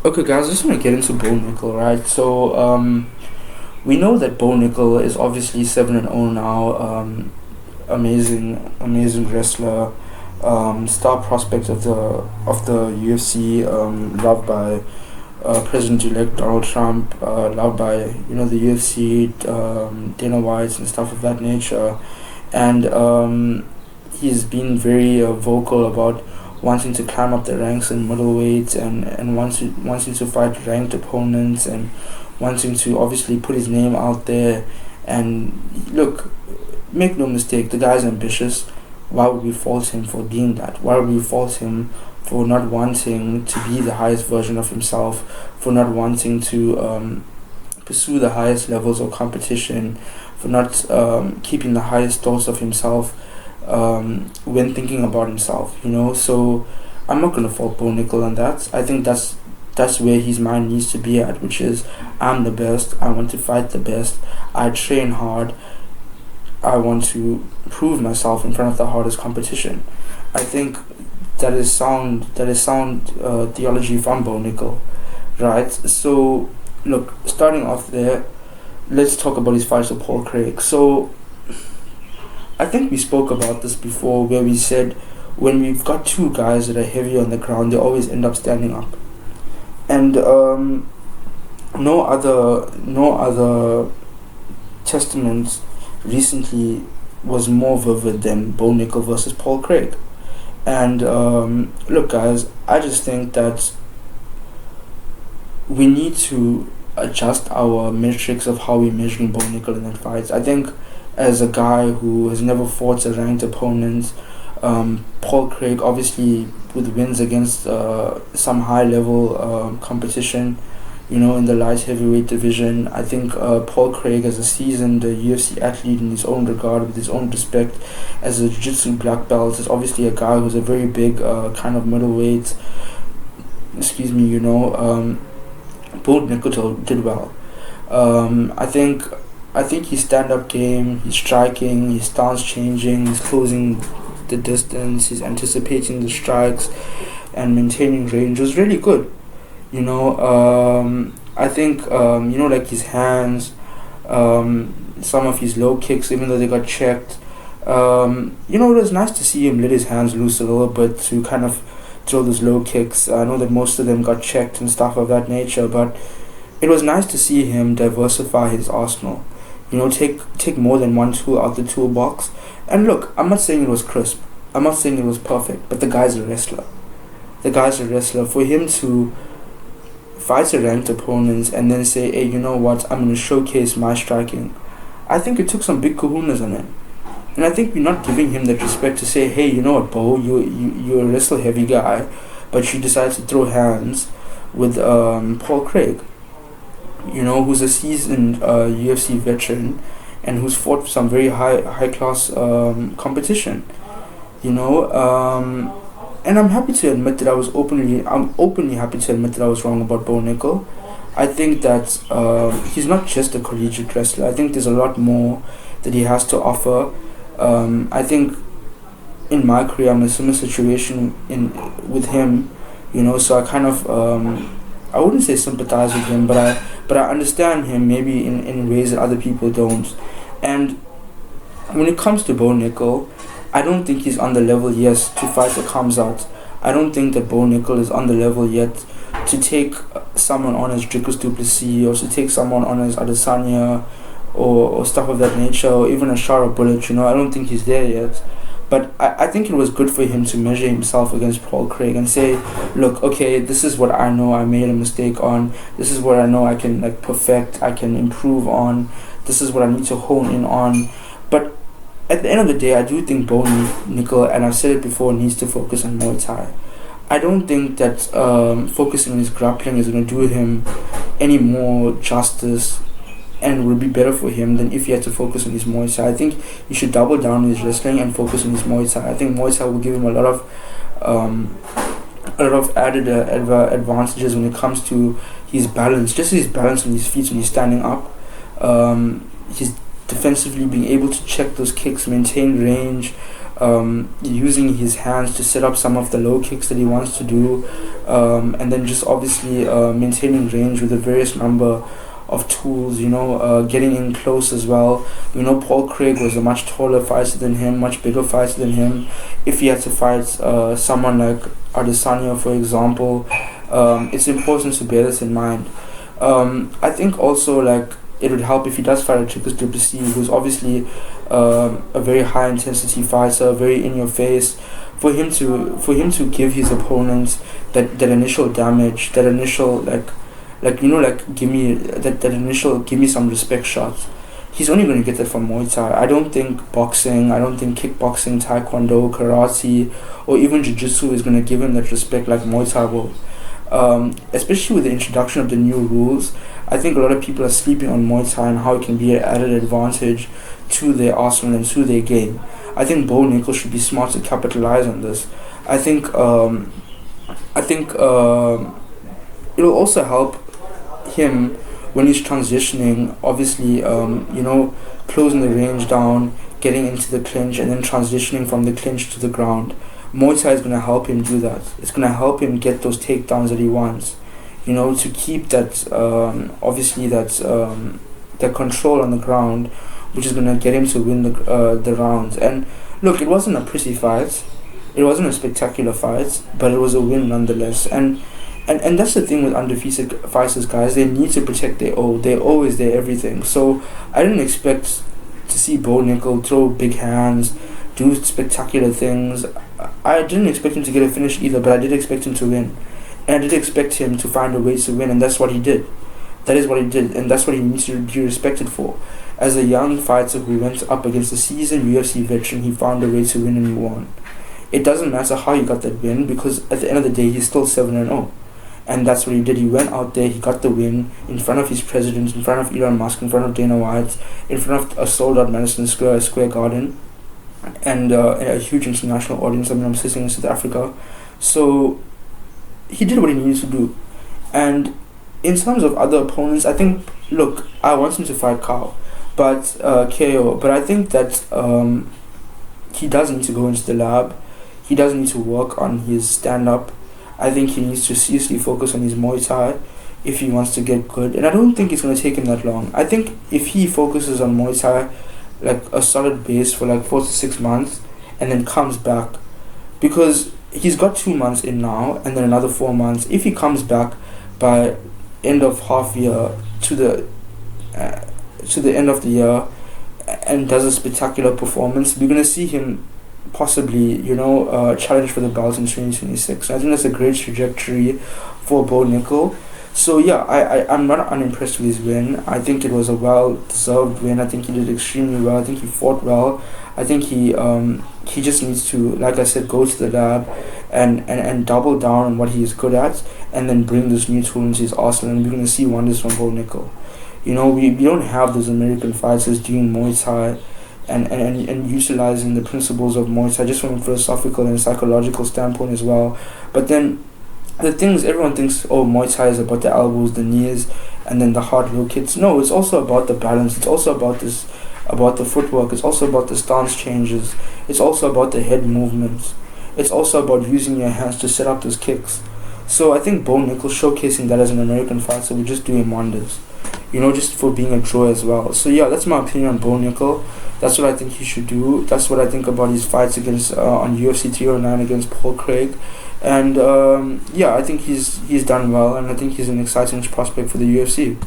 Okay, guys, I just want to get into Bo Nickal, right? We know that Bo Nickal is obviously 7-0 now. Amazing wrestler, star prospect of the UFC, loved by President-elect Donald Trump, loved by the UFC, Dana White and stuff of that nature, and he's been very vocal about wanting to climb up the ranks in middleweight and wanting to fight ranked opponents and wanting to obviously put his name out there. And look, make no mistake, the guy's ambitious. Why would we fault him for being that? Why would we fault him for not wanting to be the highest version of himself, for not wanting to pursue the highest levels of competition, for not keeping the highest thoughts of himself when thinking about himself, So I'm not gonna fault Bo Nickal on that. I think that's where his mind needs to be at, which is I'm the best. I want to fight the best. I train hard. I want to prove myself in front of the hardest competition. I think that is sound. Theology from Bo Nickal, right? So look, starting off there, let's talk about his fight with Paul Craig. So I think we spoke about this before, where we said when we've got two guys that are heavy on the ground, they always end up standing up, and no other testament recently was more vivid than Bo Nickal versus Paul Craig. And look, guys, I just think that we need to adjust our metrics of how we're measuring Bo Nickal in that fight. I think as a guy who has never fought a ranked opponent, Paul Craig obviously with wins against some high level competition, in the light heavyweight division. I think Paul Craig, as a seasoned UFC athlete in his own regard, with his own respect, as a jiu-jitsu black belt, is obviously a guy who's a very big kind of middleweight. Excuse me, Bo Nickal did well. I think his stand-up game, his striking, his stance changing, his closing the distance, his anticipating the strikes, and maintaining range was really good. I think like his hands, some of his low kicks, even though they got checked. It was nice to see him let his hands loose a little bit to kind of throw those low kicks. I know that most of them got checked and stuff of that nature, but it was nice to see him diversify his arsenal. Take more than one tool out the toolbox. And look, I'm not saying it was crisp. I'm not saying it was perfect, but the guy's a wrestler. For him to fight a ranked opponent and then say, hey, you know what, I'm going to showcase my striking, I think it took some big kahunas on him. And I think we're not giving him that respect to say, hey, you know what, Bo, you're a wrestle heavy guy, but you decide to throw hands with Paul Craig, who's a seasoned UFC veteran and who's fought some very high class competition, and I'm happy to admit that I'm openly happy to admit that I was wrong about Bo Nickal. I think that he's not just a collegiate wrestler. I think there's a lot more that he has to offer. I think in my career I'm in a similar situation with him, so I kind of I wouldn't say sympathize with him, but I understand him maybe in ways that other people don't. And when it comes to Bo Nickal, I don't think he's on the level yet to fight the comes out. I don't think that Bo Nickal is on the level yet to take someone on as Dricus du Plessis, or to take someone on as Adesanya or stuff of that nature, or even a Shara Bullet. I don't think he's there yet. But I think it was good for him to measure himself against Paul Craig and say, look, okay, this is what I know I made a mistake on. This is what I know I can perfect, I can improve on. This is what I need to hone in on. But at the end of the day, I do think Bo Nickal, and I've said it before, needs to focus on Muay Thai. I don't think that focusing on his grappling is going to do him any more justice and would be better for him than if he had to focus on his Muay Thai. I think he should double down on his wrestling and focus on his Muay Thai. I think Muay Thai will give him a lot of added advantages when it comes to his balance, just his balance on his feet when he's standing up. His defensively being able to check those kicks, maintain range, using his hands to set up some of the low kicks that he wants to do, and then just obviously maintaining range with a various number of tools, getting in close as well. Paul Craig was a much taller fighter than him, much bigger fighter than him. If he had to fight someone like Adesanya, for example, it's important to bear this in mind. I think also, like, it would help if he does fight a Dricus du Plessis, who's obviously a very high intensity fighter, very in your face, for him to give his opponents that initial damage, that initial give me that initial give me some respect shots. He's only going to get that from Muay Thai. I don't think boxing, I don't think kickboxing, taekwondo, karate, or even jiu-jitsu is going to give him that respect like Muay Thai will. Especially with the introduction of the new rules, I think a lot of people are sleeping on Muay Thai and how it can be an added advantage to their arsenal and to their game. I think Bo Nickal should be smart to capitalize on this. I think it'll also help him when he's transitioning, obviously, closing the range down, getting into the clinch, and then transitioning from the clinch to the ground. Muay Thai is going to help him do that. It's going to help him get those takedowns that he wants, to keep that, that control on the ground, which is going to get him to win the rounds. And look, it wasn't a pretty fight. It wasn't a spectacular fight, but it was a win nonetheless. And that's the thing with undefeated fighters, guys. They need to protect their O. Their O is their everything. So I didn't expect to see Bo Nickal throw big hands, do spectacular things. I didn't expect him to get a finish either, but I did expect him to win. And I did expect him to find a way to win, and that's what he did. That is what he did, and that's what he needs to be respected for. As a young fighter who went up against a seasoned UFC veteran, he found a way to win and he won. It doesn't matter how he got that win, because at the end of the day, he's still 7-0. And that's what he did. He went out there, he got the win in front of his president, in front of Elon Musk, in front of Dana White, in front of a sold-out Madison Square Garden, and a huge international audience. I mean, I'm sitting in South Africa. So he did what he needed to do. And in terms of other opponents, I think, look, I want him to fight KO, but I think that he does need to go into the lab. He does need to work on his stand-up. I think he needs to seriously focus on his Muay Thai if he wants to get good. And I don't think it's going to take him that long. I think if he focuses on Muay Thai, like a solid base for like 4 to 6 months, and then comes back, because he's got 2 months in now, and then another 4 months. If he comes back by end of half year to the end of the year and does a spectacular performance, we're going to see him possibly, challenge for the belt in 2026. I think that's a great trajectory for Bo Nickal. So yeah, I'm not unimpressed with his win. I think it was a well-deserved win. I think he did extremely well. I think he fought well. I think he just needs to, like I said, go to the lab and double down on what he is good at, and then bring this new tool into his arsenal, and we're going to see wonders from Bo Nickal. We don't have those American fighters doing Muay Thai and utilizing the principles of Muay Thai just from a philosophical and psychological standpoint as well. But then the thing is, everyone thinks, Muay Thai is about the elbows, the knees, and then the hard low kicks. No, it's also about the balance. It's also about the footwork. It's also about the stance changes. It's also about the head movements. It's also about using your hands to set up those kicks. So I think Bo Nickal showcasing that as an American fighter would just do him wonders. Just for being a draw as well. So yeah, that's my opinion on Bo Nickal. That's what I think he should do. That's what I think about his fights against on UFC 309 against Paul Craig. And I think he's done well, and I think he's an exciting prospect for the UFC.